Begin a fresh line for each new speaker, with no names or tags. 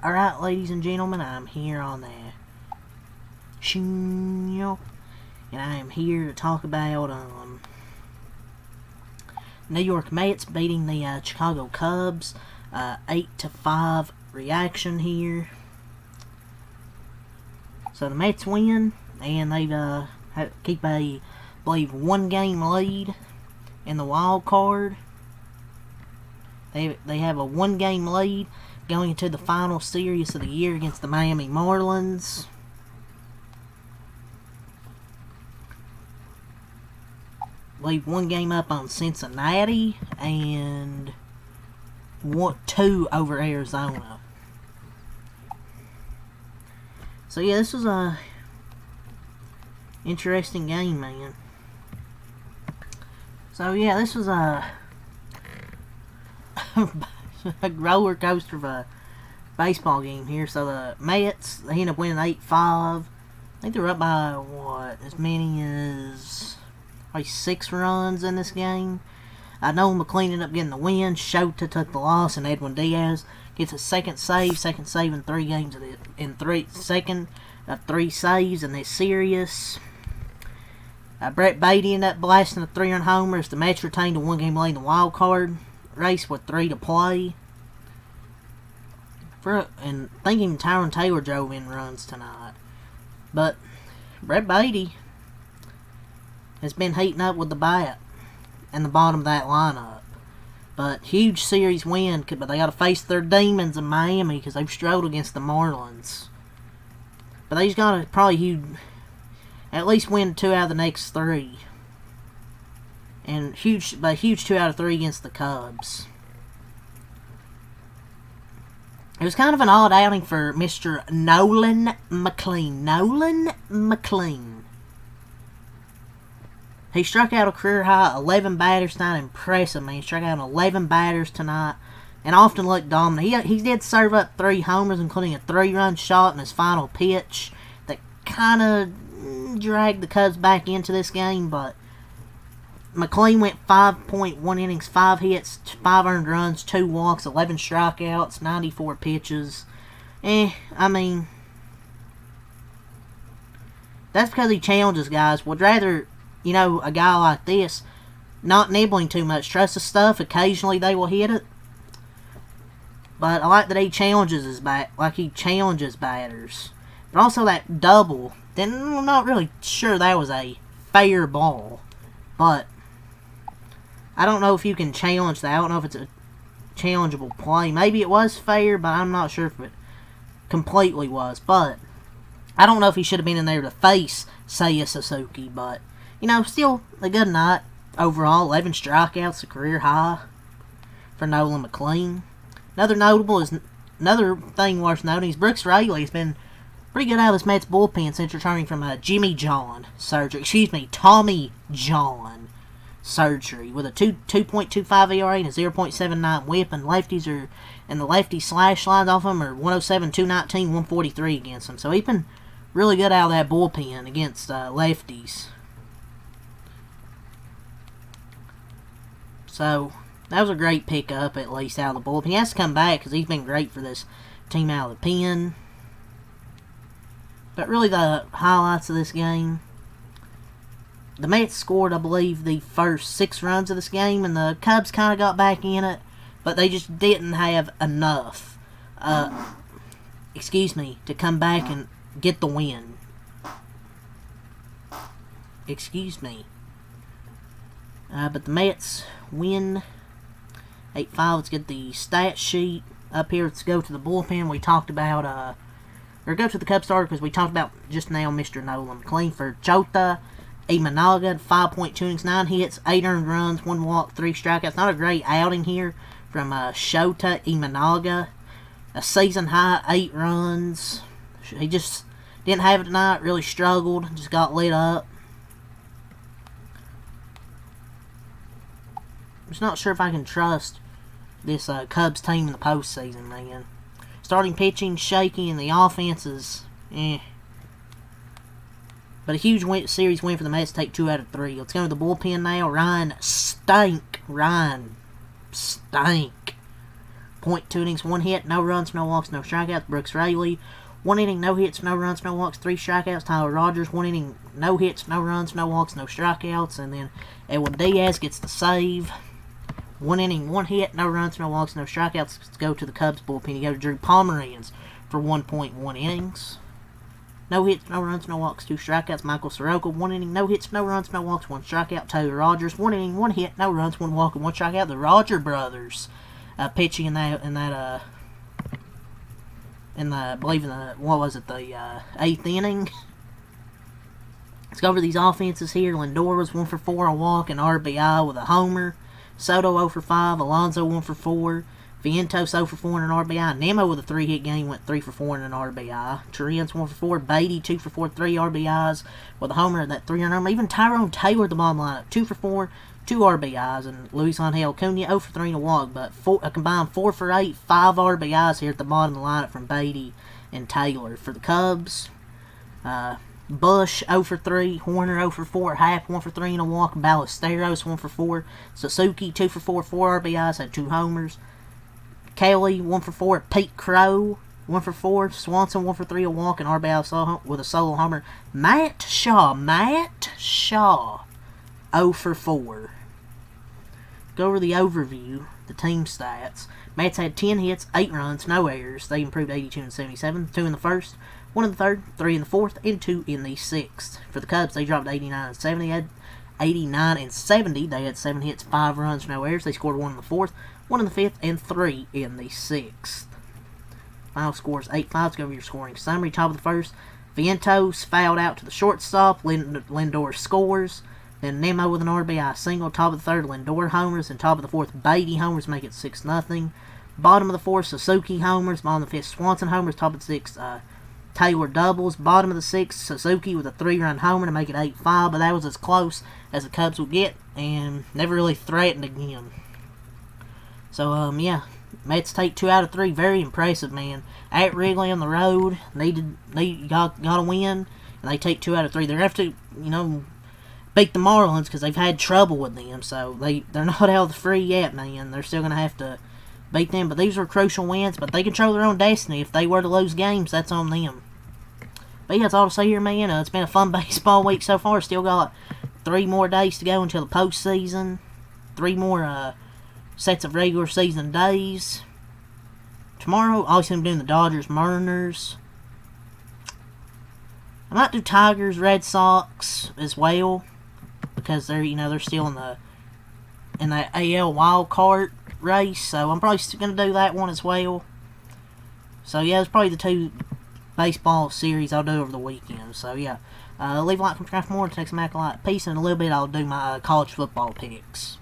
Alright, ladies and gentlemen, I'm here on the show, and I am here to talk about New York Mets beating the Chicago Cubs, 8-5 reaction here. So the Mets win, and they keep a, I believe, 1-game lead in the wild card. They have a 1-game lead going into the final series of the year against the Miami Marlins. Leave 1 game up on Cincinnati and 2 over Arizona. So yeah, this was a interesting game, man. So yeah, this was a roller coaster of a baseball game here. So the Mets, they end up winning 8-5. I think they're up by what, as many as like 6 runs in this game. Nolan McLean ended up getting the win. Shota took the loss, and Edwin Diaz gets a second save in 3 games second of 3 saves in this series. Brett Baty ended up blasting a 3-run homer as the Mets retained a 1-game lead in the wild card race with 3 to play. And thinking Tyron Taylor drove in runs tonight. But Brett Baty has been heating up with the bat in the bottom of that lineup. But huge series win, but they got to face their demons in Miami because they've struggled against the Marlins. But they've got to probably at least win 2 out of the next 3. And huge 2 out of 3 against the Cubs. It was kind of an odd outing for Mr. Nolan McLean. Nolan McLean. He struck out a career high 11 batters tonight. Impressive, man. He struck out 11 batters tonight and often looked dominant. He did serve up 3 homers, including a 3-run shot in his final pitch that kind of dragged the Cubs back into this game, but McLean went 5.1 innings, 5 hits, 5 earned runs, 2 walks, 11 strikeouts, 94 pitches. I mean, that's because he challenges guys. Would rather, a guy like this not nibbling too much. Trust the stuff. Occasionally they will hit it. But I like that he challenges his batters. But also that double. Then I'm not really sure that was a fair ball. But I don't know if you can challenge that. I don't know if it's a challengeable play. Maybe it was fair, but I'm not sure if it completely was. But I don't know if he should have been in there to face Seiya Suzuki. But, still a good night overall. 11 strikeouts, a career high for Nolan McLean. Another thing worth noting is Brooks Raley has been pretty good out of this Mets bullpen since returning from Tommy John surgery with a 2.25 ERA and a 0.79 WHIP, and the lefty slash lines off him are 107, 219, 143 against him. So he's been really good out of that bullpen against lefties. So that was a great pickup, at least out of the bullpen. He has to come back because he's been great for this team out of the pen. But really the highlights of this game, the Mets scored, I believe, the first 6 runs of this game, and the Cubs kind of got back in it, but they just didn't have enough, to come back and get the win. But the Mets win 8-5. Let's get the stat sheet up here. Let's go to the bullpen. We talked about, go to the Cubs starter because we talked about just now Mr. Nolan McLean. For Shota Imanaga, 5.2 innings, 9 hits, 8 earned runs, 1 walk, 3 strikeouts. Not a great outing here from Shota Imanaga. A season high, 8 runs. He just didn't have it tonight, really struggled, just got lit up. I'm just not sure if I can trust this Cubs team in the postseason, man. Starting pitching shaky, and the offense is But a huge series win for the Mets to take 2 out of 3. Let's go to the bullpen now. Ryan Stank. .2 innings, 1 hit, no runs, no walks, no strikeouts. Brooks Raley, 1 inning, no hits, no runs, no walks, 3 strikeouts. Tyler Rogers, 1 inning, no hits, no runs, no walks, no strikeouts. And then Edwin Diaz gets the save. 1 inning, 1 hit, no runs, no walks, no strikeouts. Let's go to the Cubs bullpen. You go to Drew Pomeranz for 1.1 innings. No hits, no runs, no walks, 2 strikeouts. Michael Soroka, 1 inning, no hits, no runs, no walks, 1 strikeout. Taylor Rogers, 1 inning, 1 hit, no runs, 1 walk, and 1 strikeout. The Roger brothers pitching in the I believe in the, what was it, the 8th inning. Let's go over these offenses here. Lindor was 1 for 4, a walk, and RBI with a homer. Soto 0 for 5, Alonso 1 for 4, Vientos 0 for 4 and an RBI. Nemo with a 3-hit game went 3 for 4 and an RBI. Torrens 1 for 4, Beatty 2 for 4, 3 RBIs with a homer and that 3-run homer. Even Tyrone Taylor at the bottom lineup, 2 for 4, 2 RBIs, and Luis Angel Acuna 0 for 3 and a walk, but a combined 4 for 8, 5 RBIs here at the bottom of the lineup from Beatty and Taylor. For the Cubs, Bush 0 for 3, Horner 0 for 4, Happ 1 for 3 and a walk, Ballesteros 1 for 4, Suzuki 2 for 4, 4 RBIs, had 2 homers, Kelly 1 for 4, Pete Crow 1 for 4, Swanson 1 for 3, a walk, and RBI with a solo homer. Matt Shaw 0 for 4. Go over the overview, the team stats. Matt's had 10 hits, 8 runs, no errors. They improved 82 and 77. 2 in the first, 1 in the third, 3 in the fourth, and 2 in the sixth. For the Cubs, they dropped 89 and 70. They had 7 hits, 5 runs, no errors. They scored 1 in the fourth, 1 in the fifth, and 3 in the sixth. Final scores 8-5. Let's go over your scoring summary. Top of the first, Vientos fouled out to the shortstop. Lindor scores. Then Nemo with an RBI single. Top of the third, Lindor homers. And top of the fourth, Beatty homers, make it 6-0. Bottom of the fourth, Suzuki homers. Bottom of the fifth, Swanson homers. Top of the sixth, Taylor doubles. Bottom of the sixth, Suzuki with a 3-run homer to make it 8-5. But that was as close as the Cubs would get, and never really threatened again. So, yeah. Mets take 2 out of 3. Very impressive, man. At Wrigley on the road, got a win, and they take 2 out of 3. They're going to have to, beat the Marlins because they've had trouble with them. So they're not out of the free yet, man. They're still going to have to beat them. But these were crucial wins. But they control their own destiny. If they were to lose games, that's on them. But yeah, that's all to say here, man. It's been a fun baseball week so far. Still got 3 more days to go until the postseason. 3 more sets of regular season days. Tomorrow, obviously I'm doing the Dodgers, Mariners. I might do Tigers, Red Sox as well, because they're still in the AL wild card race. So I'm probably still gonna do that one as well. So yeah, it's probably the 2 baseball series I'll do over the weekend. So yeah, leave a like, subscribe for more. Take some Mac a lot. Peace, and in a little bit I'll do my college football picks.